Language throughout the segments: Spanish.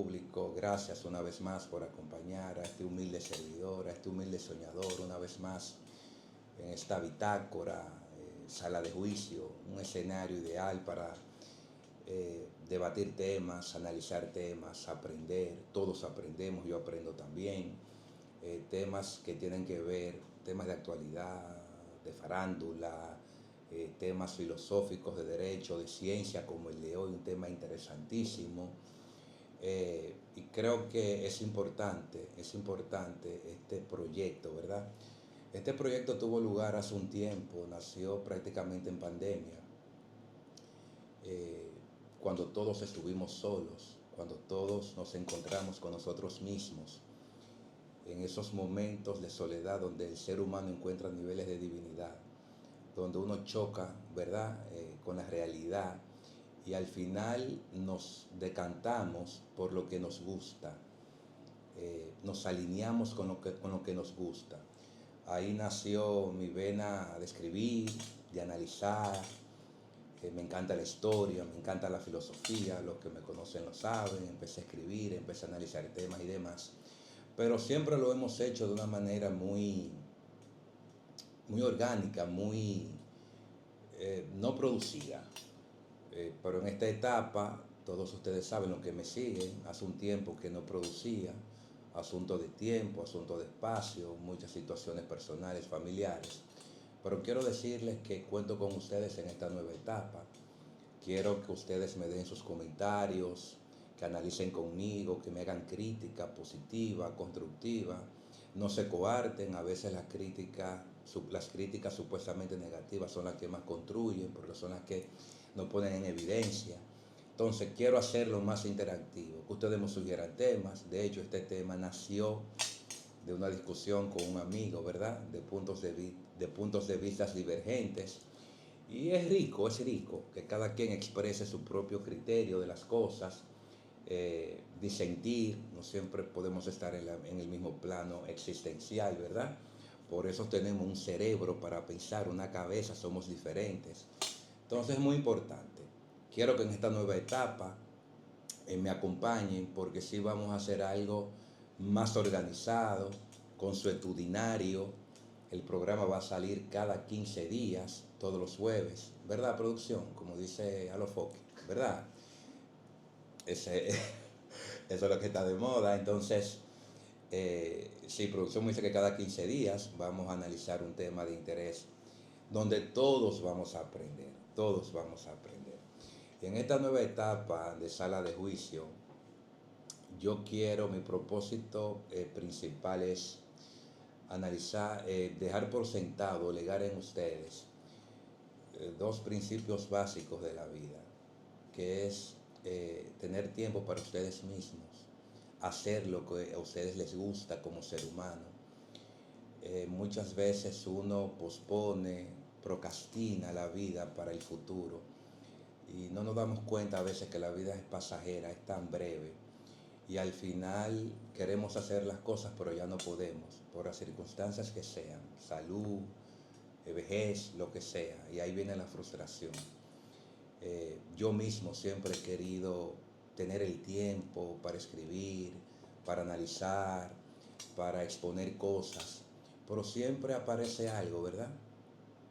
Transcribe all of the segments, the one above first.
público, gracias una vez más por acompañar a este humilde servidor, a este humilde soñador, una vez más en esta bitácora, sala de juicio, un escenario ideal para debatir temas, analizar temas, aprender, todos aprendemos, yo aprendo también, temas que tienen que ver, temas de actualidad, de farándula, temas filosóficos de derecho, de ciencia, como el de hoy, un tema interesantísimo. Y creo que es importante este proyecto, ¿verdad? Este proyecto tuvo lugar hace un tiempo, nació prácticamente en pandemia, eh, cuando todos estuvimos solos, cuando todos nos encontramos con nosotros mismos, en esos momentos de soledad donde el ser humano encuentra niveles de divinidad, donde uno choca, ¿verdad?, con la realidad y al final nos decantamos por lo que nos gusta, nos alineamos con lo que nos gusta. Ahí nació mi vena de escribir, de analizar, me encanta la historia, me encanta la filosofía, los que me conocen lo saben, empecé a escribir, empecé a analizar temas y demás, pero siempre lo hemos hecho de una manera muy orgánica, no producida. Pero en esta etapa, todos ustedes saben lo que me siguen, hace un tiempo que no producía, asunto de tiempo, asunto de espacio, muchas situaciones personales, familiares. Pero quiero decirles que cuento con ustedes en esta nueva etapa. Quiero que ustedes me den sus comentarios, que analicen conmigo, que me hagan crítica positiva, constructiva. No se coarten, a veces las críticas supuestamente negativas son las que más construyen, porque son las que nos ponen en evidencia. Entonces quiero hacerlo más interactivo, que ustedes me sugieran temas. De hecho, este tema nació de una discusión con un amigo, ¿verdad? De puntos de vista divergentes. Y es rico que cada quien exprese su propio criterio de las cosas, disentir, no siempre podemos estar en el mismo plano existencial, ¿verdad? Por eso tenemos un cerebro para pensar, una cabeza, somos diferentes. Entonces es muy importante. Quiero que en esta nueva etapa me acompañen porque sí vamos a hacer algo más organizado, consuetudinario. El programa va a salir cada 15 días, todos los jueves, ¿verdad, producción? Como dice Alofoque, ¿verdad? Ese, eso es lo que está de moda. Entonces, sí, producción me dice que cada 15 días vamos a analizar un tema de interés donde todos vamos a aprender, todos vamos a aprender. En esta nueva etapa de sala de juicio, mi propósito principal es analizar, dejar por sentado, legar en ustedes dos principios básicos de la vida, que es tener tiempo para ustedes mismos, hacer lo que a ustedes les gusta como ser humano. Muchas veces uno pospone, procrastina la vida para el futuro y no nos damos cuenta a veces que la vida es pasajera, es tan breve y al final queremos hacer las cosas pero ya no podemos por las circunstancias que sean, salud, vejez, lo que sea, y ahí viene la frustración. Yo mismo siempre he querido tener el tiempo para escribir, para analizar, para exponer cosas, pero siempre aparece algo, ¿verdad?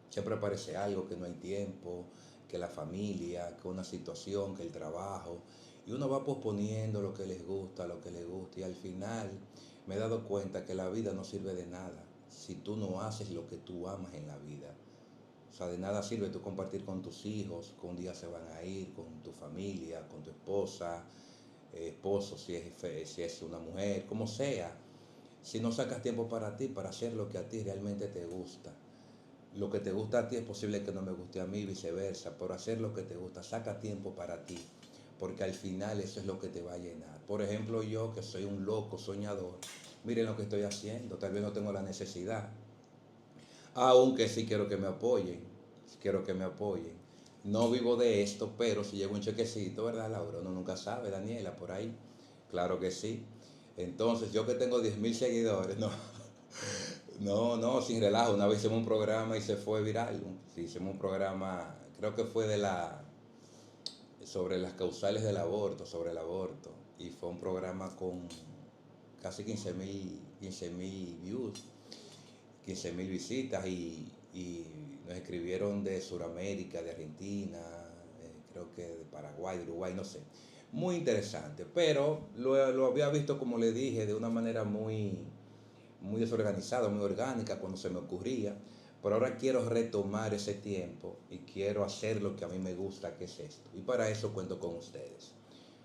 Siempre aparece algo, que no hay tiempo, que la familia, que una situación, que el trabajo, y uno va posponiendo lo que les gusta, lo que les gusta, y al final me he dado cuenta que la vida no sirve de nada si tú no haces lo que tú amas en la vida. O sea, de nada sirve tú compartir con tus hijos, que un día se van a ir, con tu familia, con tu esposa, esposo, si es una mujer, como sea. Si no sacas tiempo para ti, para hacer lo que a ti realmente te gusta. Lo que te gusta a ti es posible que no me guste a mí, viceversa. Por hacer lo que te gusta, saca tiempo para ti, porque al final eso es lo que te va a llenar. Por ejemplo, yo que soy un loco soñador, miren lo que estoy haciendo, tal vez no tengo la necesidad, aunque sí quiero que me apoyen, quiero que me apoyen. No vivo de esto, pero si llega un chequecito, ¿verdad, Laura? Uno nunca sabe, Daniela, por ahí. Claro que sí. Entonces, yo que tengo 10.000 seguidores, no, no, sin relajo. Una vez hicimos un programa y se fue viral. Sí, hicimos un programa, creo que fue sobre las causales del aborto, sobre el aborto. y fue un programa con casi 15.000 views, 15.000 visitas y nos escribieron de Sudamérica, de Argentina, creo que de Paraguay, de Uruguay, no sé. Muy interesante, pero lo había visto, como le dije, de una manera muy desorganizada, muy orgánica cuando se me ocurría. Pero ahora quiero retomar ese tiempo y quiero hacer lo que a mí me gusta, que es esto. Y para eso cuento con ustedes.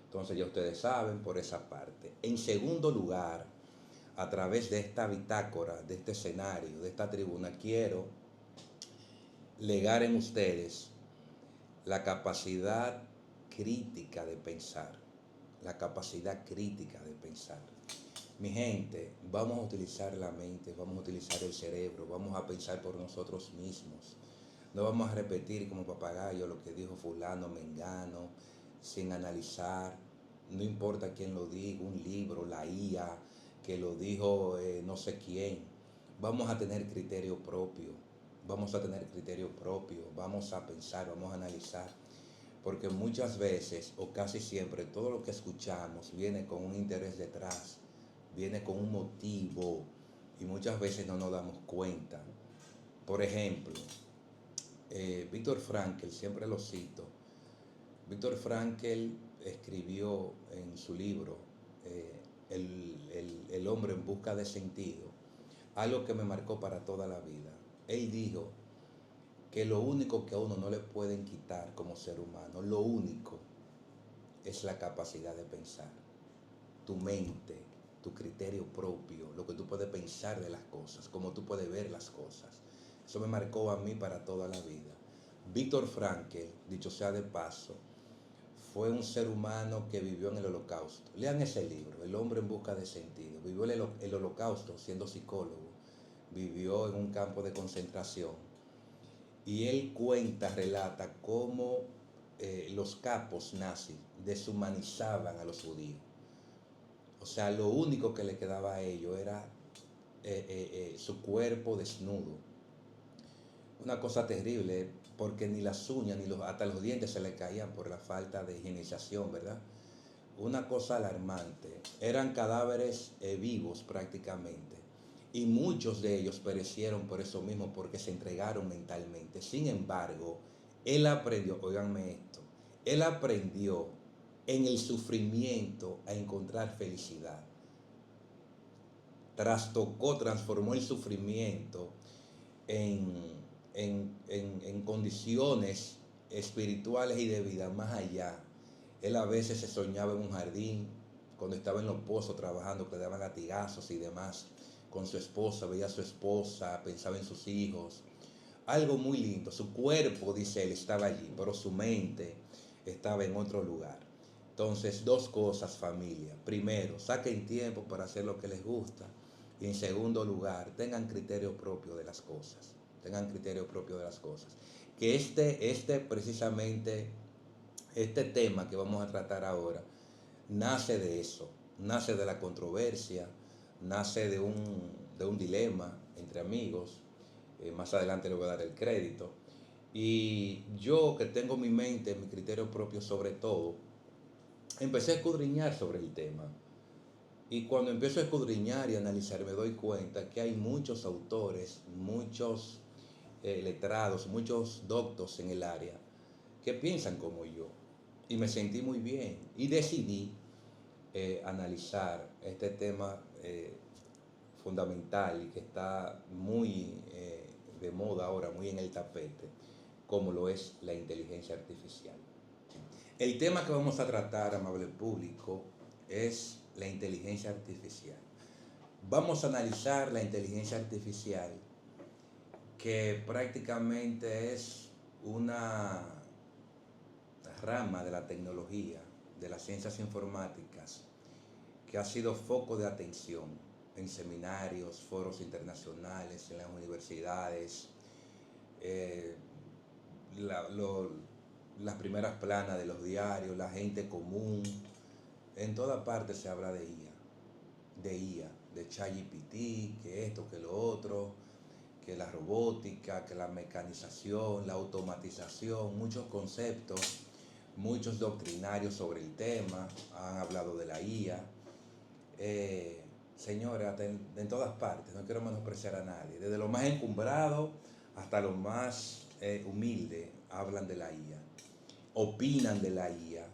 Entonces ya ustedes saben por esa parte. En segundo lugar, a través de esta bitácora, de este escenario, de esta tribuna, quiero legar en ustedes la capacidad crítica de pensar. La capacidad crítica de pensar. Mi gente, vamos a utilizar la mente, vamos a utilizar el cerebro, vamos a pensar por nosotros mismos. No vamos a repetir como papagayo lo que dijo fulano, mengano, sin analizar. No importa quién lo diga, un libro, la IA, que lo dijo no sé quién. Vamos a tener criterio propio, vamos a tener criterio propio, vamos a pensar, vamos a analizar. Porque muchas veces, o casi siempre, todo lo que escuchamos viene con un interés detrás, viene con un motivo, y muchas veces no nos damos cuenta. Por ejemplo, Víctor Frankl, siempre lo cito. Víctor Frankl escribió en su libro el hombre en busca de sentido algo que me marcó para toda la vida. Él dijo que lo único que a uno no le pueden quitar como ser humano, lo único, es la capacidad de pensar. Tu mente, tu criterio propio, lo que tú puedes pensar de las cosas, cómo tú puedes ver las cosas. Eso me marcó a mí para toda la vida. Víctor Frankl, dicho sea de paso, fue un ser humano que vivió en el Holocausto. Lean ese libro, El hombre en busca de sentido. Vivió el Holocausto siendo psicólogo. Vivió en un campo de concentración. Y él cuenta, relata cómo los capos nazis deshumanizaban a los judíos. O sea, lo único que le quedaba a ellos era su cuerpo desnudo. Una cosa terrible, porque ni las uñas, hasta los dientes se le caían por la falta de higienización, ¿verdad? Una cosa alarmante. Eran cadáveres vivos prácticamente. Y muchos de ellos perecieron por eso mismo, porque se entregaron mentalmente. Sin embargo, él aprendió, óiganme esto, él aprendió en el sufrimiento a encontrar felicidad. Trastocó, transformó el sufrimiento en, en condiciones espirituales y de vida más allá. Él a veces se soñaba en un jardín, cuando estaba en los pozos trabajando, que le daban latigazos y demás, con su esposa, veía a su esposa, pensaba en sus hijos. Algo muy lindo. Su cuerpo, dice él, estaba allí, pero su mente estaba en otro lugar. Entonces, dos cosas, familia. Primero, saquen tiempo para hacer lo que les gusta. Y en segundo lugar, tengan criterio propio de las cosas. Tengan criterio propio de las cosas. Que precisamente, este tema que vamos a tratar ahora, nace de eso. Nace de la controversia, nace de un dilema entre amigos. Más adelante le voy a dar el crédito. Y yo, que tengo mi mente, mi criterio propio sobre todo, empecé a escudriñar sobre el tema. Y cuando empiezo a escudriñar y analizar, me doy cuenta que hay muchos autores, muchos letrados, muchos doctos en el área que piensan como yo. Y me sentí muy bien y decidí analizar este tema fundamental y que está muy de moda ahora, muy en el tapete, como lo es la inteligencia artificial. El tema que vamos a tratar, amable público, es la inteligencia artificial. Vamos a analizar la inteligencia artificial, que prácticamente es una rama de la tecnología, de las ciencias informáticas, que ha sido foco de atención en seminarios, foros internacionales, en las universidades, eh, las primeras planas de los diarios, la gente común. En toda parte se habla de IA, de ChatGPT, que esto, que lo otro, que la robótica, que la mecanización, la automatización, muchos conceptos, muchos doctrinarios sobre el tema han hablado de la IA. Señores, hasta en todas partes, no quiero menospreciar a nadie, desde lo más encumbrado hasta lo más humilde, hablan de la IA, opinan de la IA,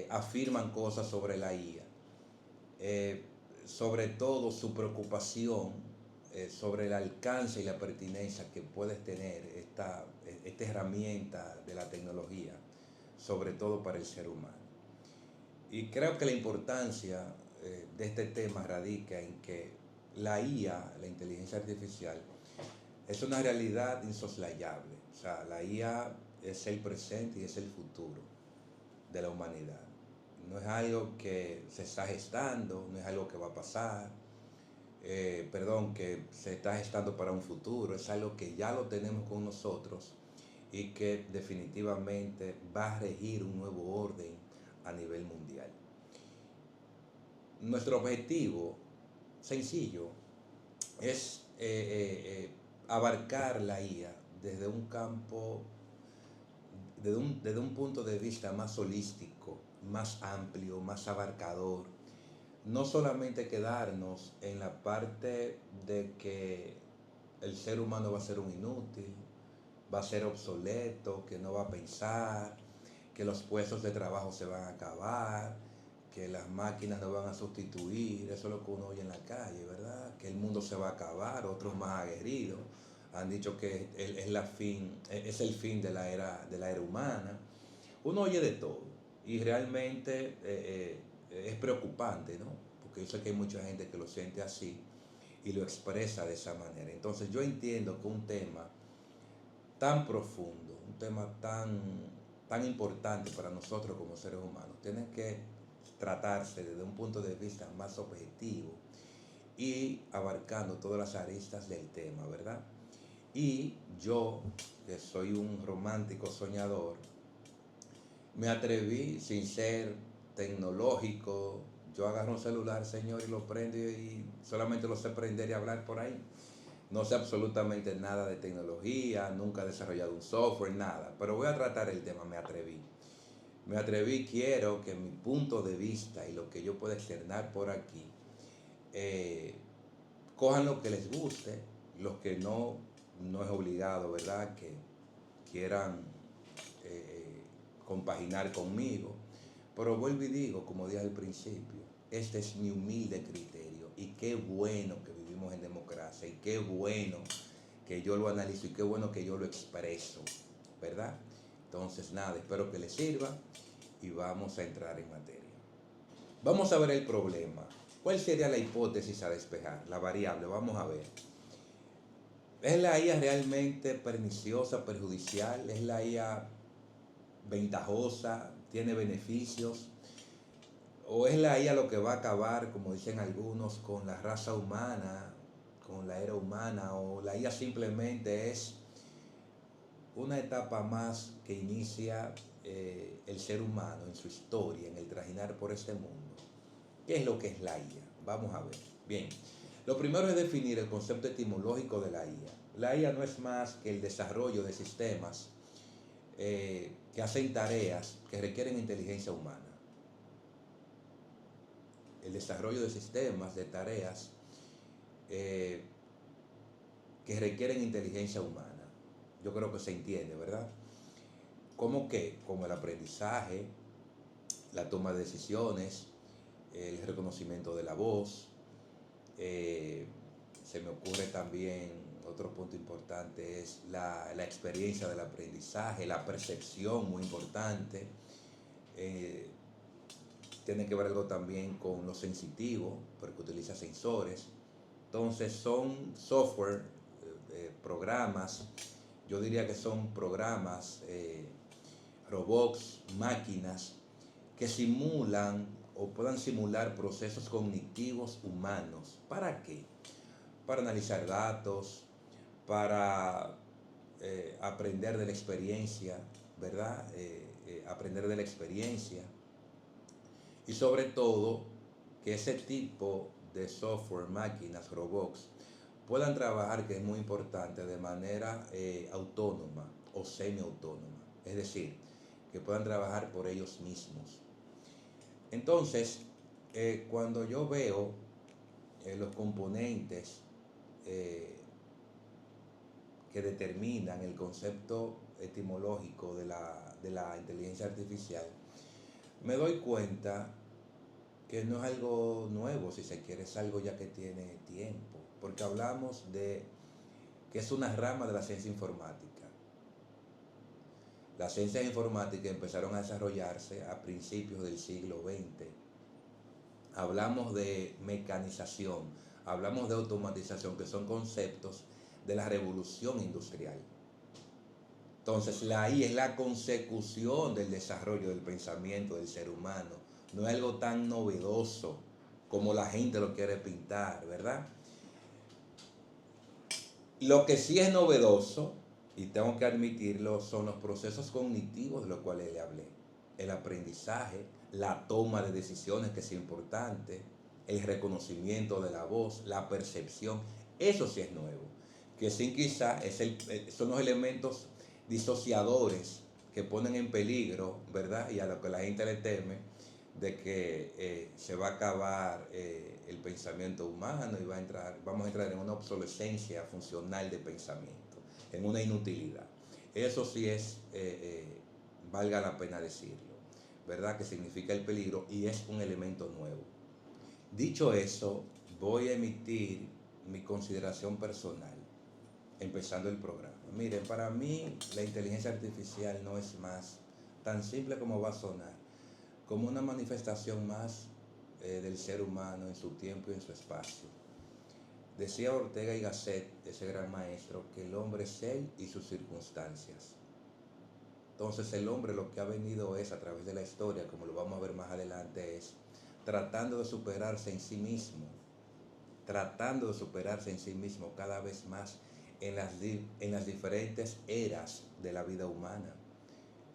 afirman cosas sobre la IA, sobre todo su preocupación sobre el alcance y la pertinencia que puede tener esta herramienta de la tecnología, sobre todo para el ser humano. Y creo que la importancia de este tema radica en que la IA, la inteligencia artificial, es una realidad insoslayable. O sea, la IA es el presente y es el futuro de la humanidad. No es algo que se está gestando, no es algo que va a pasar, que se está gestando para un futuro, es algo que ya lo tenemos con nosotros y que definitivamente va a regir un nuevo orden a nivel mundial. Nuestro objetivo sencillo es abarcar la IA desde un campo, desde un punto de vista más holístico, más amplio, más abarcador. No solamente quedarnos en la parte de que el ser humano va a ser un inútil, va a ser obsoleto, que no va a pensar, que los puestos de trabajo se van a acabar, que las máquinas no van a sustituir, eso es lo que uno oye en la calle, ¿verdad? Que el mundo se va a acabar, otros más aguerridos han dicho que es el fin de la era humana. Uno oye de todo y realmente es preocupante, ¿no? Porque yo sé que hay mucha gente que lo siente así y lo expresa de esa manera. Entonces yo entiendo que un tema tan profundo, un tema tan importante para nosotros como seres humanos, tiene que tratarse desde un punto de vista más objetivo y abarcando todas las aristas del tema, ¿verdad? Y yo, que soy un romántico soñador, me atreví sin ser tecnológico. Yo agarro un celular, señor, y lo prendo y solamente lo sé prender y hablar por ahí. No sé absolutamente nada de tecnología, nunca he desarrollado un software, nada. Pero voy a tratar el tema, me atreví. Me atreví, quiero que mi punto de vista y lo que yo pueda externar por aquí, cojan lo que les guste, los que no, no es obligado, ¿verdad? Que quieran compaginar conmigo. Pero vuelvo y digo, como dije al principio, este es mi humilde criterio y qué bueno que vivimos en democracia y qué bueno que yo lo analizo y qué bueno que yo lo expreso, ¿verdad? Entonces nada, espero que les sirva y vamos a entrar en materia. Vamos a ver el problema. ¿Cuál sería la hipótesis a despejar? La variable, vamos a ver. ¿Es la IA realmente perniciosa, perjudicial? ¿Es la IA ventajosa? ¿Tiene beneficios? ¿O es la IA lo que va a acabar, como dicen algunos, con la raza humana, con la era humana? ¿O la IA simplemente es una etapa más que inicia el ser humano en su historia, en el trajinar por este mundo? ¿Qué es lo que es la IA? Vamos a ver. Bien, lo primero es definir el concepto etimológico de la IA. La IA no es más que el desarrollo de sistemas que hacen tareas que requieren inteligencia humana. El desarrollo de sistemas, de tareas que requieren inteligencia humana. Yo creo que se entiende, ¿verdad? ¿Cómo qué? Como el aprendizaje, la toma de decisiones, el reconocimiento de la voz. Se me ocurre también otro punto importante es la experiencia del aprendizaje, la percepción, muy importante. Tiene que ver algo también con lo sensitivo, porque utiliza sensores. Entonces son software, programas, yo diría que son programas, robots, máquinas, que simulan o puedan simular procesos cognitivos humanos. ¿Para qué? Para analizar datos, para aprender de la experiencia, ¿verdad? Aprender de la experiencia. Y sobre todo, que ese tipo de software, máquinas, robots, puedan trabajar, que es muy importante, de manera autónoma o semiautónoma. Es decir, que puedan trabajar por ellos mismos. Entonces, cuando yo veo los componentes que determinan el concepto etimológico de la inteligencia artificial, me doy cuenta que no es algo nuevo, si se quiere, es algo ya que tiene tiempo, porque hablamos de que es una rama de la ciencia informática. Las ciencias informáticas empezaron a desarrollarse a principios del siglo XX. Hablamos de mecanización, hablamos de automatización, que son conceptos de la revolución industrial. Entonces, la I es la consecución del desarrollo del pensamiento del ser humano. No es algo tan novedoso como la gente lo quiere pintar, ¿verdad? Lo que sí es novedoso, y tengo que admitirlo, son los procesos cognitivos de los cuales le hablé. El aprendizaje, la toma de decisiones, que es importante, el reconocimiento de la voz, la percepción, eso sí es nuevo. Que sin quizá son los elementos disociadores que ponen en peligro, ¿verdad? Y a lo que la gente le teme, de que se va a acabar el pensamiento humano y vamos a entrar en una obsolescencia funcional de pensamiento, en una inutilidad. Eso sí es, valga la pena decirlo, ¿verdad? Que significa el peligro y es un elemento nuevo. Dicho eso, voy a emitir mi consideración personal, empezando el programa. Miren, para mí la inteligencia artificial no es más tan simple como va a sonar, como una manifestación más del ser humano en su tiempo y en su espacio. Decía Ortega y Gasset, ese gran maestro, que el hombre es él y sus circunstancias. Entonces el hombre lo que ha venido es, a través de la historia, como lo vamos a ver más adelante, es tratando de superarse en sí mismo, tratando de superarse en sí mismo cada vez más en las diferentes eras de la vida humana,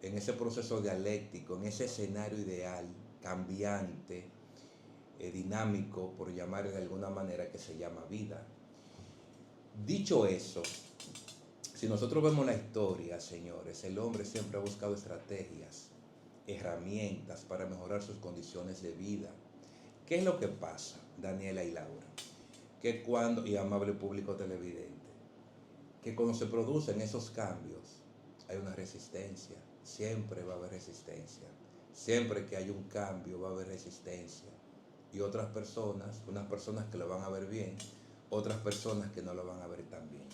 en ese proceso dialéctico, en ese escenario ideal, cambiante, dinámico, por llamar de alguna manera, que se llama vida. Dicho eso, si nosotros vemos la historia, señores, el hombre siempre ha buscado estrategias, herramientas para mejorar sus condiciones de vida. ¿Qué es lo que pasa, Daniela y Laura? Que cuando, y amable público televidente, que cuando se producen esos cambios, hay una resistencia, siempre va a haber resistencia. Siempre que hay un cambio va a haber resistencia. Y otras personas, unas personas que lo van a ver bien, otras personas que no lo van a ver tan bien.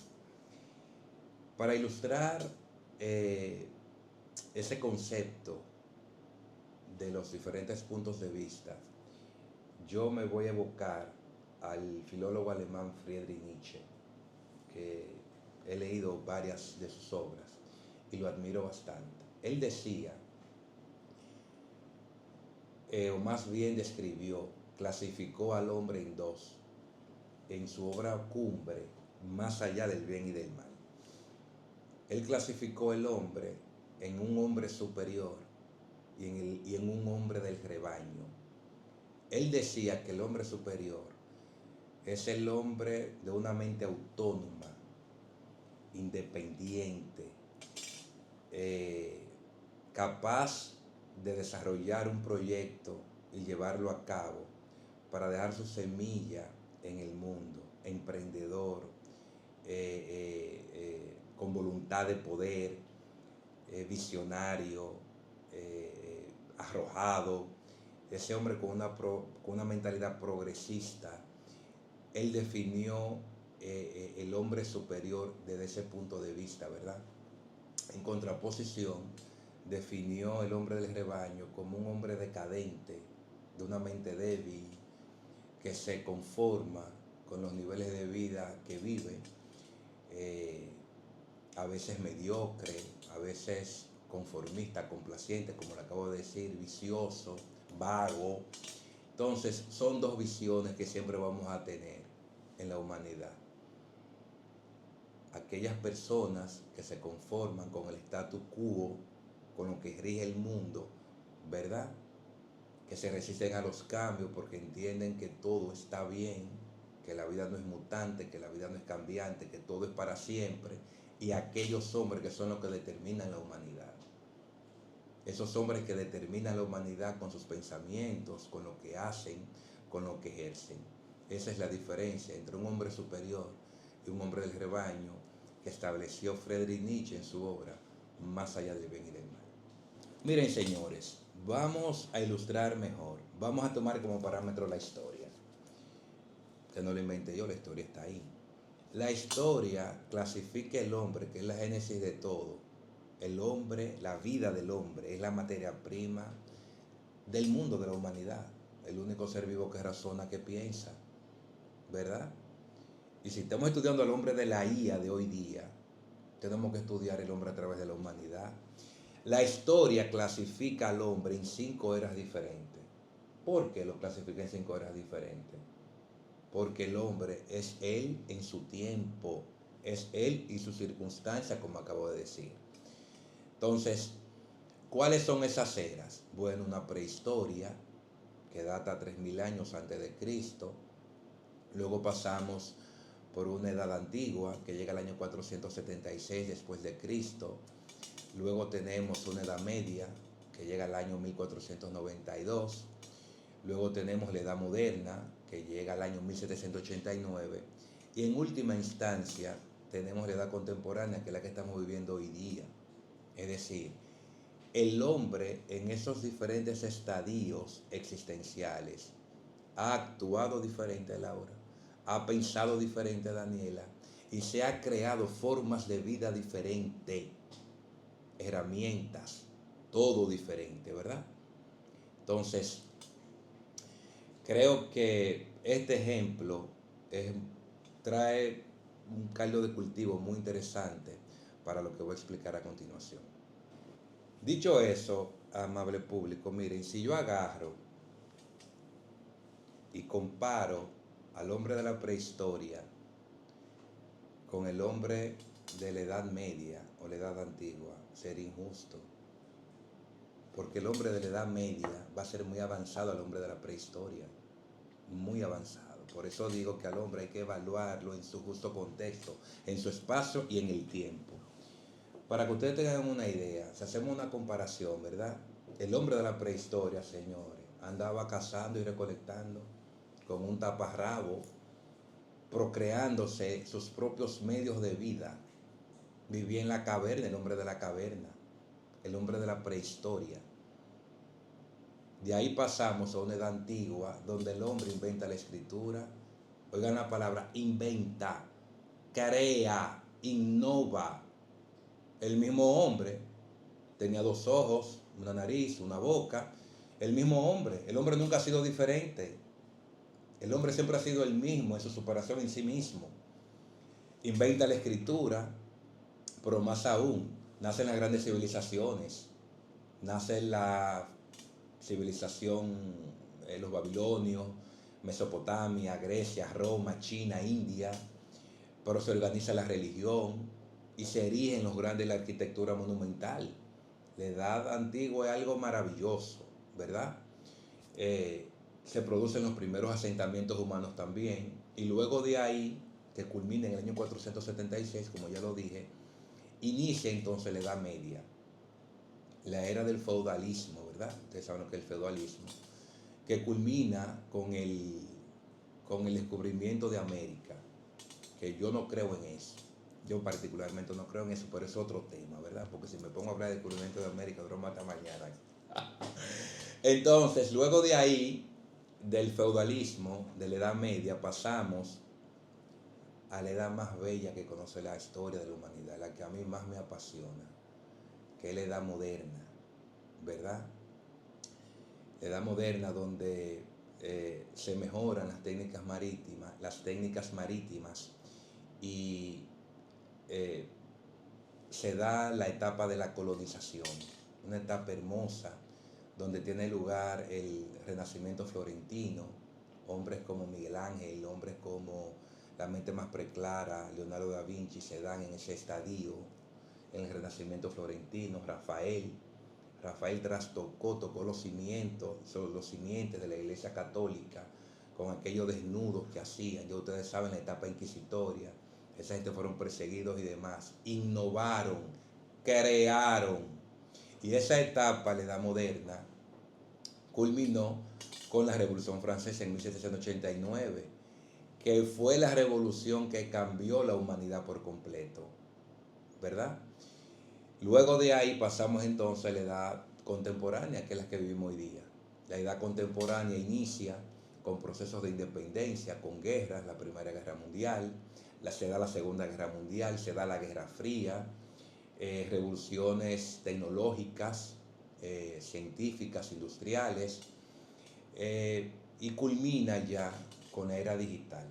Para ilustrar ese concepto de los diferentes puntos de vista, yo me voy a evocar al filólogo alemán Friedrich Nietzsche, que he leído varias de sus obras y lo admiro bastante. Él decía, o más bien describió, clasificó al hombre en dos, en su obra cumbre, Más allá del bien y del mal. Él clasificó el hombre en un hombre superior y en un hombre del rebaño. Él decía que el hombre superior es el hombre de una mente autónoma, independiente, capaz de desarrollar un proyecto y llevarlo a cabo para dejar su semilla en el mundo, emprendedor, con voluntad de poder, visionario, arrojado, ese hombre con una mentalidad progresista. Él definió el hombre superior desde ese punto de vista, ¿verdad? En contraposición, definió el hombre del rebaño como un hombre decadente, de una mente débil, que se conforma con los niveles de vida que vive, a veces mediocre, a veces conformista, complaciente, como le acabo de decir, vicioso, vago. Entonces, son dos visiones que siempre vamos a tener en la humanidad. Aquellas personas que se conforman con el status quo, con lo que rige el mundo, ¿verdad? Que se resisten a los cambios porque entienden que todo está bien, que la vida no es mutante, que la vida no es cambiante, que todo es para siempre, y aquellos hombres que son los que determinan la humanidad. Esos hombres que determinan la humanidad con sus pensamientos, con lo que hacen, con lo que ejercen. Esa es la diferencia entre un hombre superior y un hombre del rebaño que estableció Friedrich Nietzsche en su obra Más allá del bien y del mal. Miren, señores, vamos a ilustrar mejor. Vamos a tomar como parámetro la historia. Que no lo inventé yo, la historia está ahí. La historia clasifica el hombre, que es la génesis de todo. El hombre, la vida del hombre, es la materia prima del mundo, de la humanidad. El único ser vivo que razona, que piensa, ¿verdad? Y si estamos estudiando al hombre de la IA de hoy día, tenemos que estudiar el hombre a través de la humanidad. La historia clasifica al hombre en 5 eras diferentes. ¿Por qué lo clasifica en 5 eras diferentes? Porque el hombre es él en su tiempo, es él y sus circunstancias, como acabo de decir. Entonces, ¿cuáles son esas eras? Bueno, una prehistoria que data 3000 años antes de Cristo. Luego pasamos por una edad antigua que llega al año 476 después de Cristo. Luego tenemos una edad media que llega al año 1492. Luego tenemos la edad moderna que llega al año 1789. Y en última instancia tenemos la edad contemporánea, que es la que estamos viviendo hoy día. Es decir, el hombre en esos diferentes estadios existenciales ha actuado diferente, Laura, ha pensado diferente, Daniela, y se ha creado formas de vida diferentes, herramientas, todo diferente, ¿verdad? Entonces, creo que este ejemplo trae un caldo de cultivo muy interesante para lo que voy a explicar a continuación. Dicho eso, amable público, miren, si yo agarro y comparo al hombre de la prehistoria con el hombre de la Edad Media o la Edad Antigua, sería injusto. Porque el hombre de la Edad Media va a ser muy avanzado al hombre de la prehistoria, muy avanzado. Por eso digo que al hombre hay que evaluarlo en su justo contexto, en su espacio y en el tiempo. Para que ustedes tengan una idea, si hacemos una comparación, ¿verdad? El hombre de la prehistoria, señores, andaba cazando y recolectando con un taparrabo, procreándose sus propios medios de vida. Vivía en la caverna, el hombre de la caverna, el hombre de la prehistoria. De ahí pasamos a una edad antigua donde el hombre inventa la escritura. Oigan la palabra, inventa, crea, innova. El mismo hombre tenía 2 ojos, una nariz, una boca. El mismo hombre, el hombre nunca ha sido diferente. El hombre siempre ha sido el mismo en su superación en sí mismo. Inventa la escritura, pero más aún, nacen las grandes civilizaciones. Nace la civilización, los babilonios, Mesopotamia, Grecia, Roma, China, India, pero se organiza la religión y se erigen los grandes de la arquitectura monumental. La edad antigua es algo maravilloso, ¿verdad? Se producen los primeros asentamientos humanos también, y luego de ahí, que culmina en el año 476, como ya lo dije, inicia entonces la Edad Media, la era del feudalismo, ¿verdad? Ustedes saben lo que es el feudalismo, que culmina con el descubrimiento de América, que yo no creo en eso. Yo particularmente no creo en eso, pero es otro tema, ¿verdad? Porque si me pongo a hablar del descubrimiento de América, duramos hasta mañana. Entonces, luego de ahí, del feudalismo, de la Edad Media, pasamos a la edad más bella que conoce la historia de la humanidad, la que a mí más me apasiona, que es la edad moderna, ¿verdad? La edad moderna donde se mejoran las técnicas marítimas y se da la etapa de la colonización, una etapa hermosa donde tiene lugar el Renacimiento florentino, hombres como Miguel Ángel, hombres como la mente más preclara, Leonardo da Vinci, se dan en ese estadio, en el Renacimiento florentino. Rafael tocó los cimientos de la Iglesia Católica con aquellos desnudos que hacían. Ya ustedes saben la etapa inquisitoria, esa gente fueron perseguidos y demás. Innovaron, crearon. Y esa etapa, la edad moderna, culminó con la Revolución Francesa en 1789, que fue la revolución que cambió la humanidad por completo, ¿verdad? Luego de ahí pasamos entonces a la edad contemporánea, que es la que vivimos hoy día. La edad contemporánea inicia con procesos de independencia, con guerras, la Primera Guerra Mundial, se da la Segunda Guerra Mundial, se da la Guerra Fría, revoluciones tecnológicas, científicas, industriales, y culmina ya con la era digital.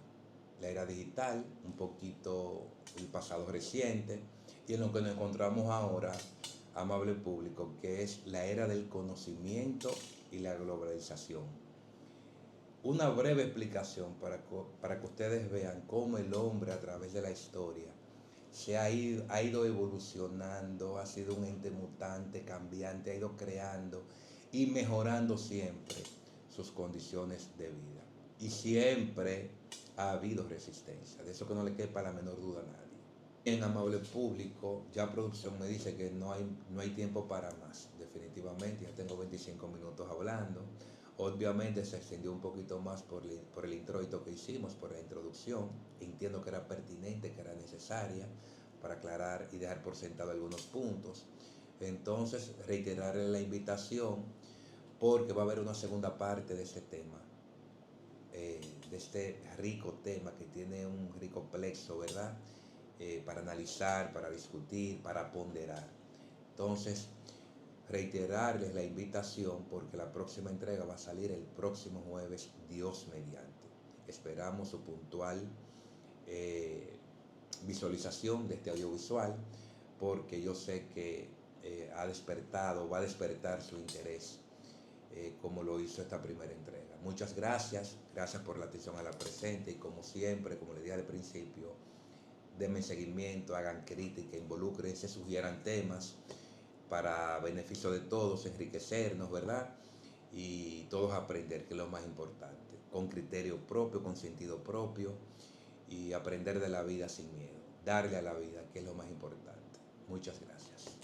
La era digital, un poquito el pasado reciente, y en lo que nos encontramos ahora, amable público, que es la era del conocimiento y la globalización. Una breve explicación para que ustedes vean cómo el hombre a través de la historia ha ido evolucionando, ha sido un ente mutante, cambiante, ha ido creando y mejorando siempre sus condiciones de vida. Y siempre ha habido resistencia, de eso que no le quepa la menor duda a nadie. En amable público, ya producción me dice que no hay tiempo para más, definitivamente, ya tengo 25 minutos hablando. Obviamente se extendió un poquito más por el introito que hicimos, por la introducción. Entiendo que era pertinente, que era necesaria para aclarar y dejar por sentado algunos puntos. Entonces, reiterarle la invitación porque va a haber una segunda parte de este tema, de este rico tema que tiene un rico plexo, ¿verdad? Para analizar, para discutir, para ponderar. Entonces, reiterarles la invitación porque la próxima entrega va a salir el próximo jueves, Dios mediante. Esperamos su puntual visualización de este audiovisual porque yo sé que ha despertado, va a despertar su interés como lo hizo esta primera entrega. Muchas gracias, gracias por la atención a la presente y como siempre, como les dije al principio, denme seguimiento, hagan crítica, involúcrense, sugieran temas para beneficio de todos, enriquecernos, ¿verdad? Y todos aprender, que es lo más importante, con criterio propio, con sentido propio y aprender de la vida sin miedo, darle a la vida, que es lo más importante. Muchas gracias.